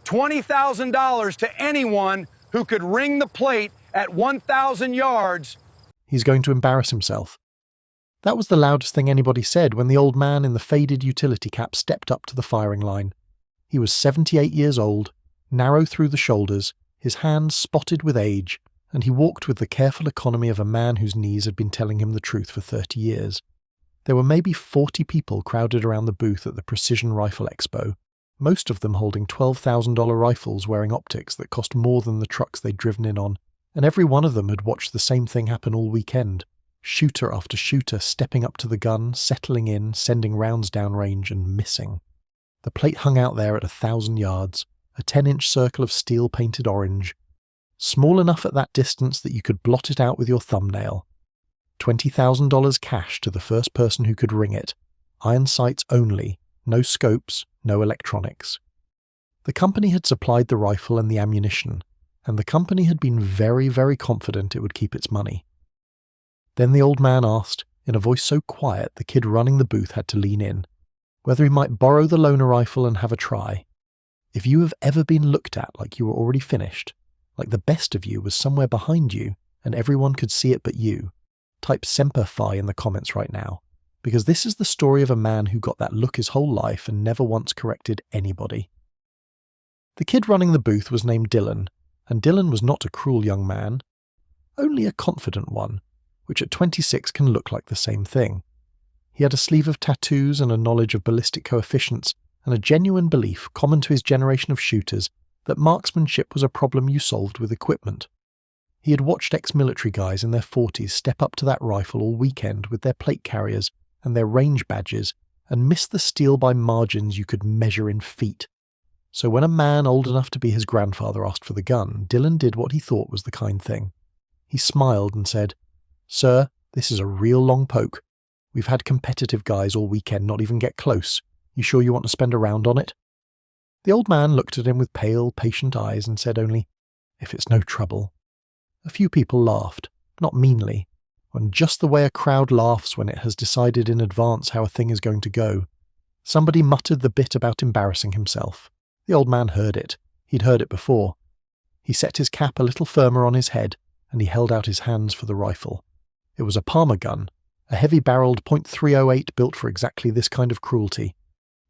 $20,000 to anyone who could ring the plate at 1,000 yards. He's going to embarrass himself. That was the loudest thing anybody said when the old man in the faded utility cap stepped up to the firing line. He was 78 years old, narrow through the shoulders, his hands spotted with age, and he walked with the careful economy of a man whose knees had been telling him the truth for 30 years. There were maybe 40 people crowded around the booth at the Precision Rifle Expo, most of them holding $12,000 rifles wearing optics that cost more than the trucks they'd driven in on, and every one of them had watched the same thing happen all weekend. Shooter after shooter stepping up to the gun, settling in, sending rounds downrange and missing. The plate hung out there at 1,000 yards, a 10-inch circle of steel-painted orange, small enough at that distance that you could blot it out with your thumbnail. $20,000 cash to the first person who could ring it. Iron sights only, no scopes, no electronics. The company had supplied the rifle and the ammunition, and the company had been very, very confident it would keep its money. Then the old man asked, in a voice so quiet the kid running the booth had to lean in, whether he might borrow the loaner rifle and have a try. If you have ever been looked at like you were already finished, like the best of you was somewhere behind you and everyone could see it but you, type Semper Fi in the comments right now, because this is the story of a man who got that look his whole life and never once corrected anybody. The kid running the booth was named Dylan, and Dylan was not a cruel young man, only a confident one, which at 26 can look like the same thing. He had a sleeve of tattoos and a knowledge of ballistic coefficients and a genuine belief common to his generation of shooters that marksmanship was a problem you solved with equipment. He had watched ex-military guys in their 40s step up to that rifle all weekend with their plate carriers and their range badges and miss the steel by margins you could measure in feet. So when a man old enough to be his grandfather asked for the gun, Dylan did what he thought was the kind thing. He smiled and said, "Sir, this is a real long poke. We've had competitive guys all weekend not even get close. You sure you want to spend a round on it?" The old man looked at him with pale, patient eyes and said only, "If it's no trouble." A few people laughed, not meanly, and just the way a crowd laughs when it has decided in advance how a thing is going to go. Somebody muttered the bit about embarrassing himself. The old man heard it. He'd heard it before. He set his cap a little firmer on his head, and he held out his hands for the rifle. It was a Palmer gun, a heavy-barreled .308 built for exactly this kind of cruelty.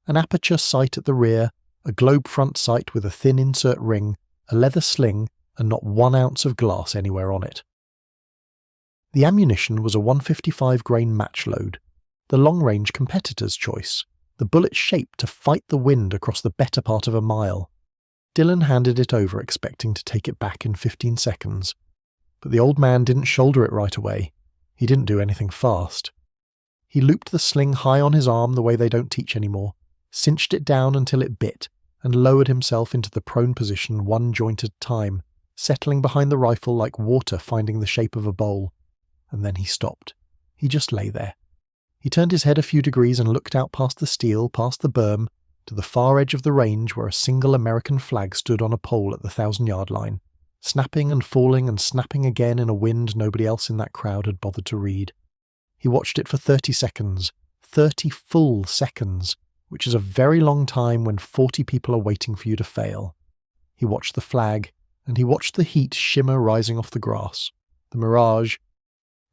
An aperture sight at the rear, a globe front sight with a thin insert ring, a leather sling, and not 1 ounce of glass anywhere on it. The ammunition was a 155 grain match load, the long-range competitor's choice, the bullet shaped to fight the wind across the better part of a mile. Dylan handed it over expecting to take it back in 15 seconds, but the old man didn't shoulder it right away. He didn't do anything fast. He looped the sling high on his arm the way they don't teach anymore, cinched it down until it bit, and lowered himself into the prone position one joint at a time, settling behind the rifle like water finding the shape of a bowl. And then he stopped. He just lay there. He turned his head a few degrees and looked out past the steel, past the berm, to the far edge of the range where a single American flag stood on a pole at the 1,000-yard line, snapping and falling and snapping again in a wind nobody else in that crowd had bothered to read. He watched it for 30 seconds, 30 full seconds, which is a very long time when 40 people are waiting for you to fail. He watched the flag, and he watched the heat shimmer rising off the grass, the mirage,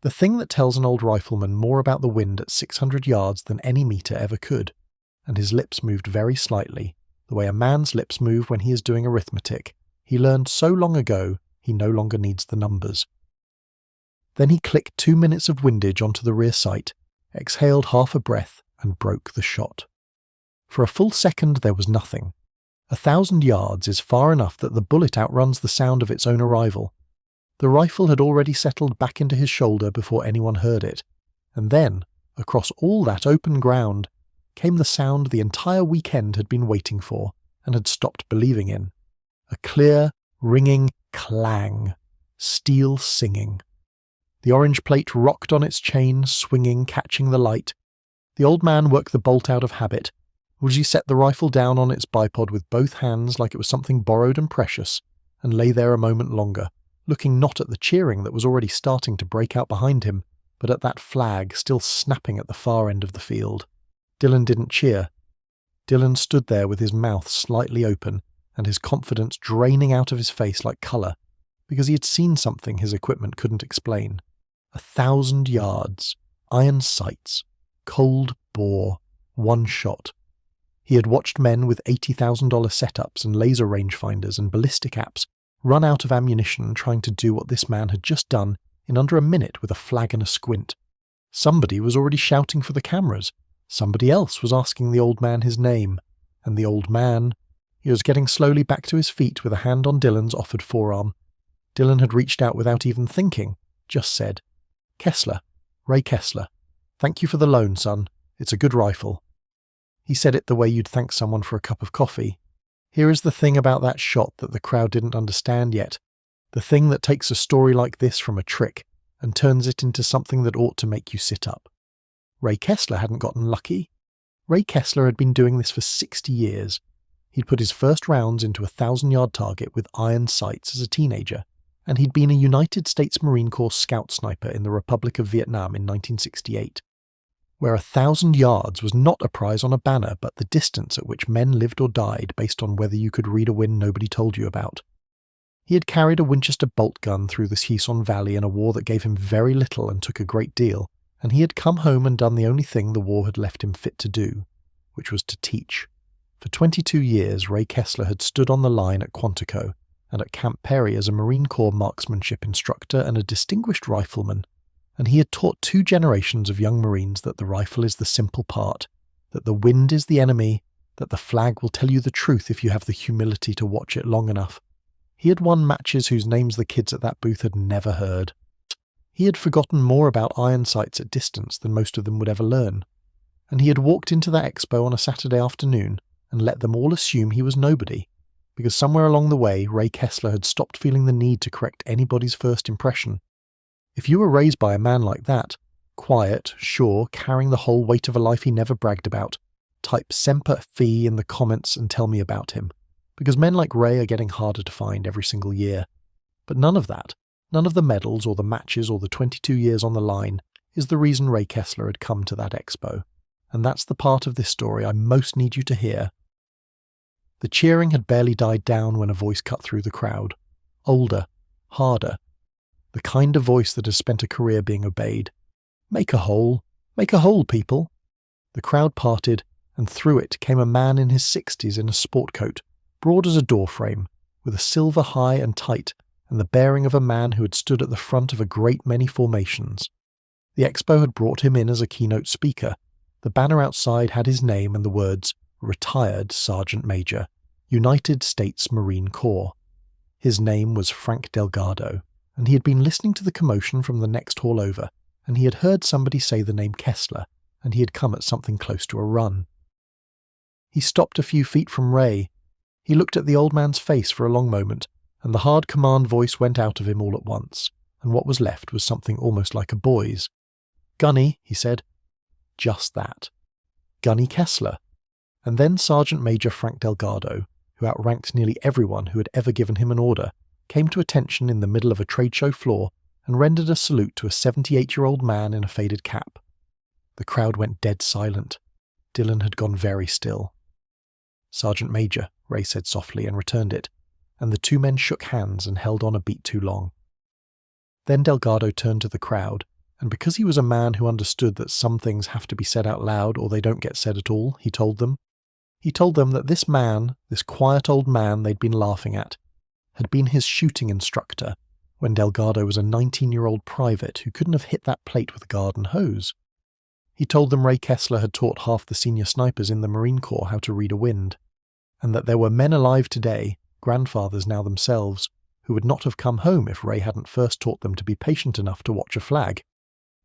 the thing that tells an old rifleman more about the wind at 600 yards than any meter ever could, and his lips moved very slightly, the way a man's lips move when he is doing arithmetic. He learned so long ago, he no longer needs the numbers. Then he clicked 2 minutes of windage onto the rear sight, exhaled half a breath, and broke the shot. For a full second there was nothing. 1,000 yards is far enough that the bullet outruns the sound of its own arrival. The rifle had already settled back into his shoulder before anyone heard it, and then, across all that open ground, came the sound the entire weekend had been waiting for and had stopped believing in. A clear, ringing clang, steel singing. The orange plate rocked on its chain, swinging, catching the light. The old man worked the bolt out of habit. Would he set the rifle down on its bipod with both hands like it was something borrowed and precious, and lay there a moment longer, looking not at the cheering that was already starting to break out behind him, but at that flag still snapping at the far end of the field. Dylan didn't cheer. Dylan stood there with his mouth slightly open, and his confidence draining out of his face like colour, because he had seen something his equipment couldn't explain. 1,000 yards, iron sights, cold bore, one shot. He had watched men with $80,000 setups and laser rangefinders and ballistic apps run out of ammunition trying to do what this man had just done in under a minute with a flag and a squint. Somebody was already shouting for the cameras. Somebody else was asking the old man his name. And the old man, he was getting slowly back to his feet with a hand on Dylan's offered forearm. Dylan had reached out without even thinking, just said, "Kessler, Ray Kessler. Thank you for the loan, son. It's a good rifle." He said it the way you'd thank someone for a cup of coffee. Here is the thing about that shot that the crowd didn't understand yet. The thing that takes a story like this from a trick and turns it into something that ought to make you sit up. Ray Kessler hadn't gotten lucky. Ray Kessler had been doing this for 60 years. He'd put his first rounds into a 1,000-yard target with iron sights as a teenager, and he'd been a United States Marine Corps scout sniper in the Republic of Vietnam in 1968, where 1,000 yards was not a prize on a banner but the distance at which men lived or died based on whether you could read a wind nobody told you about. He had carried a Winchester bolt gun through the Hison Valley in a war that gave him very little and took a great deal, and he had come home and done the only thing the war had left him fit to do, which was to teach. For 22 years, Ray Kessler had stood on the line at Quantico and at Camp Perry as a Marine Corps marksmanship instructor and a distinguished rifleman, and he had taught 2 generations of young Marines that the rifle is the simple part, that the wind is the enemy, that the flag will tell you the truth if you have the humility to watch it long enough. He had won matches whose names the kids at that booth had never heard. He had forgotten more about iron sights at distance than most of them would ever learn, and he had walked into that expo on a Saturday afternoon and let them all assume he was nobody, because somewhere along the way Ray Kessler had stopped feeling the need to correct anybody's first impression. If you were raised by a man like that, quiet, sure, carrying the whole weight of a life he never bragged about, type Semper Fi in the comments and tell me about him, because men like Ray are getting harder to find every single year. But none of that, none of the medals or the matches or the 22 years on the line, is the reason Ray Kessler had come to that expo, and that's the part of this story I most need you to hear. The cheering had barely died down when a voice cut through the crowd. Older, harder. The kind of voice that has spent a career being obeyed. Make a hole, people. The crowd parted, and through it came a man in his 60s in a sport coat, broad as a doorframe, with a silver high and tight, and the bearing of a man who had stood at the front of a great many formations. The expo had brought him in as a keynote speaker. The banner outside had his name and the words, "Retired Sergeant Major, United States Marine Corps." His name was Frank Delgado, and he had been listening to the commotion from the next hall over, and he had heard somebody say the name Kessler, and he had come at something close to a run. He stopped a few feet from Ray. He looked at the old man's face for a long moment, and the hard command voice went out of him all at once, and what was left was something almost like a boy's. "Gunny," he said. Just that. Gunny Kessler. And then Sergeant Major Frank Delgado, who outranked nearly everyone who had ever given him an order, came to attention in the middle of a trade show floor and rendered a salute to a 78-year-old man in a faded cap. The crowd went dead silent. Dylan had gone very still. "Sergeant Major," Ray said softly and returned it, and the 2 men shook hands and held on a beat too long. Then Delgado turned to the crowd, and because he was a man who understood that some things have to be said out loud or they don't get said at all, he told them that this man, this quiet old man they'd been laughing at, had been his shooting instructor when Delgado was a 19-year-old private who couldn't have hit that plate with a garden hose. He told them Ray Kessler had taught half the senior snipers in the Marine Corps how to read a wind, and that there were men alive today, grandfathers now themselves, who would not have come home if Ray hadn't first taught them to be patient enough to watch a flag.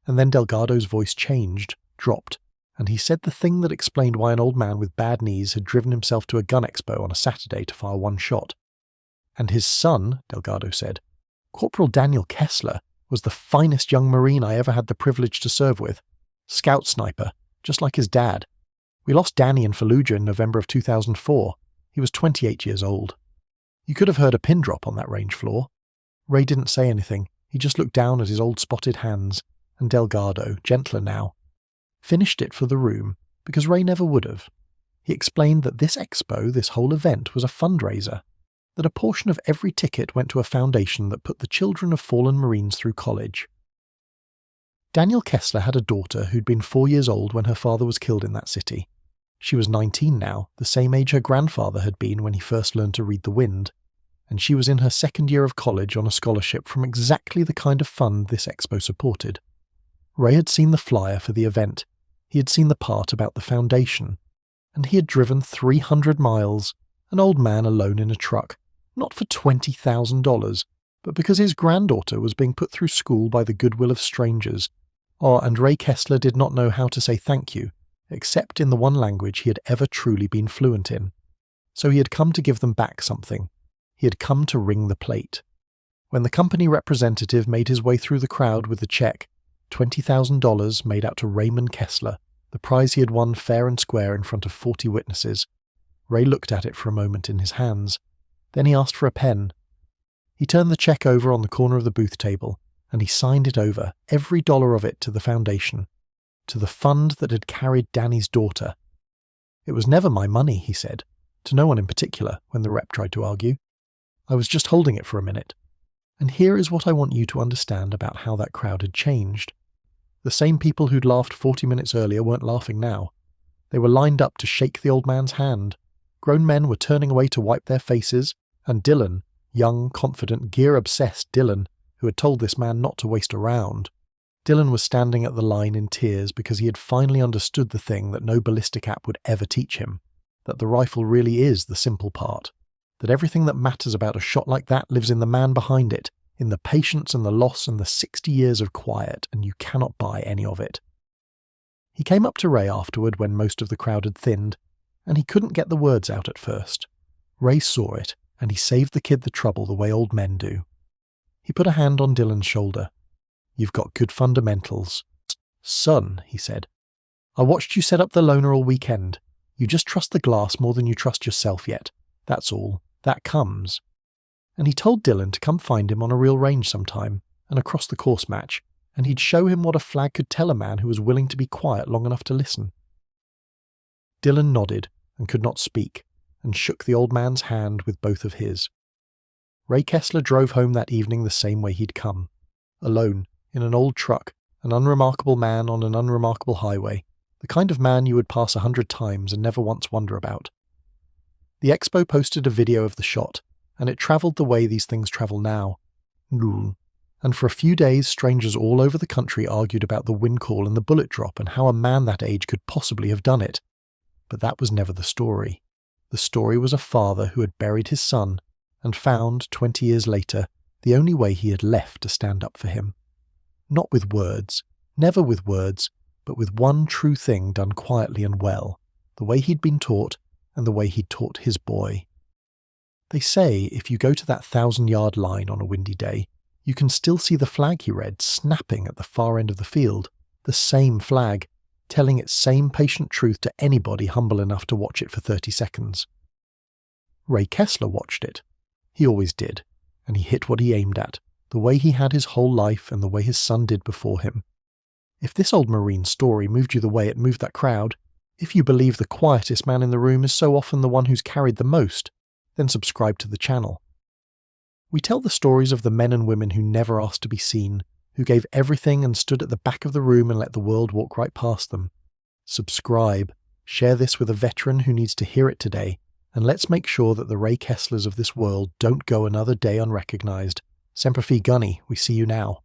And then Delgado's voice changed, dropped, and he said the thing that explained why an old man with bad knees had driven himself to a gun expo on a Saturday to fire one shot. And his son, Delgado said, Corporal Daniel Kessler, was the finest young Marine I ever had the privilege to serve with. Scout sniper, just like his dad. We lost Danny in Fallujah in November of 2004. He was 28 years old. You could have heard a pin drop on that range floor. Ray didn't say anything. He just looked down at his old spotted hands, and Delgado, gentler now, finished it for the room, because Ray never would have. He explained that this expo, this whole event, was a fundraiser, that a portion of every ticket went to a foundation that put the children of fallen Marines through college. Daniel Kessler had a daughter who'd been 4 years old when her father was killed in that city. She was 19 now, the same age her grandfather had been when he first learned to read the wind, and she was in her second year of college on a scholarship from exactly the kind of fund this expo supported. Ray had seen the flyer for the event, he had seen the part about the foundation, and he had driven 300 miles, an old man alone in a truck, not for $20,000, but because his granddaughter was being put through school by the goodwill of strangers. And Ray Kessler did not know how to say thank you, except in the one language he had ever truly been fluent in. So he had come to give them back something. He had come to ring the plate. When the company representative made his way through the crowd with the check, $20,000 made out to Raymond Kessler, the prize he had won fair and square in front of 40 witnesses, Ray looked at it for a moment in his hands. Then he asked for a pen. He turned the check over on the corner of the booth table, and he signed it over, every dollar of it, to the foundation, to the fund that had carried Danny's daughter. "It was never my money," he said, to no one in particular when the rep tried to argue. "I was just holding it for a minute." And here is what I want you to understand about how that crowd had changed. The same people who'd laughed 40 minutes earlier weren't laughing now. They were lined up to shake the old man's hand. Grown men were turning away to wipe their faces, and Dylan, young, confident, gear-obsessed Dylan, who had told this man not to waste a round, Dylan was standing at the line in tears because he had finally understood the thing that no ballistic app would ever teach him, that the rifle really is the simple part, that everything that matters about a shot like that lives in the man behind it, in the patience and the loss and the 60 years of quiet, and you cannot buy any of it. He came up to Ray afterward when most of the crowd had thinned, and he couldn't get the words out at first. Ray saw it, and he saved the kid the trouble the way old men do. He put a hand on Dylan's shoulder. "You've got good fundamentals. Son," he said, "I watched you set up the loner all weekend. You just trust the glass more than you trust yourself yet. That's all. That comes." And he told Dylan to come find him on a real range sometime, and across the course match, and he'd show him what a flag could tell a man who was willing to be quiet long enough to listen. Dylan nodded and could not speak, and shook the old man's hand with both of his. Ray Kessler drove home that evening the same way he'd come, alone, in an old truck, an unremarkable man on an unremarkable highway, the kind of man you would pass 100 times and never once wonder about. The expo posted a video of the shot, and it travelled the way these things travel now. And for a few days strangers all over the country argued about the wind call and the bullet drop and how a man that age could possibly have done it. But that was never the story. The story was a father who had buried his son and found, 20 years later, the only way he had left to stand up for him. Not with words, never with words, but with one true thing done quietly and well, the way he'd been taught and the way he'd taught his boy. They say if you go to that 1,000-yard line on a windy day, you can still see the flag he read snapping at the far end of the field, the same flag, telling its same patient truth to anybody humble enough to watch it for 30 seconds. Ray Kessler watched it. He always did, and he hit what he aimed at, the way he had his whole life and the way his son did before him. If this old Marine story moved you the way it moved that crowd, if you believe the quietest man in the room is so often the one who's carried the most, then subscribe to the channel. We tell the stories of the men and women who never asked to be seen, who gave everything and stood at the back of the room and let the world walk right past them. Subscribe, share this with a veteran who needs to hear it today, and let's make sure that the Ray Kesslers of this world don't go another day unrecognized. Semper Fi Gunny, we see you now.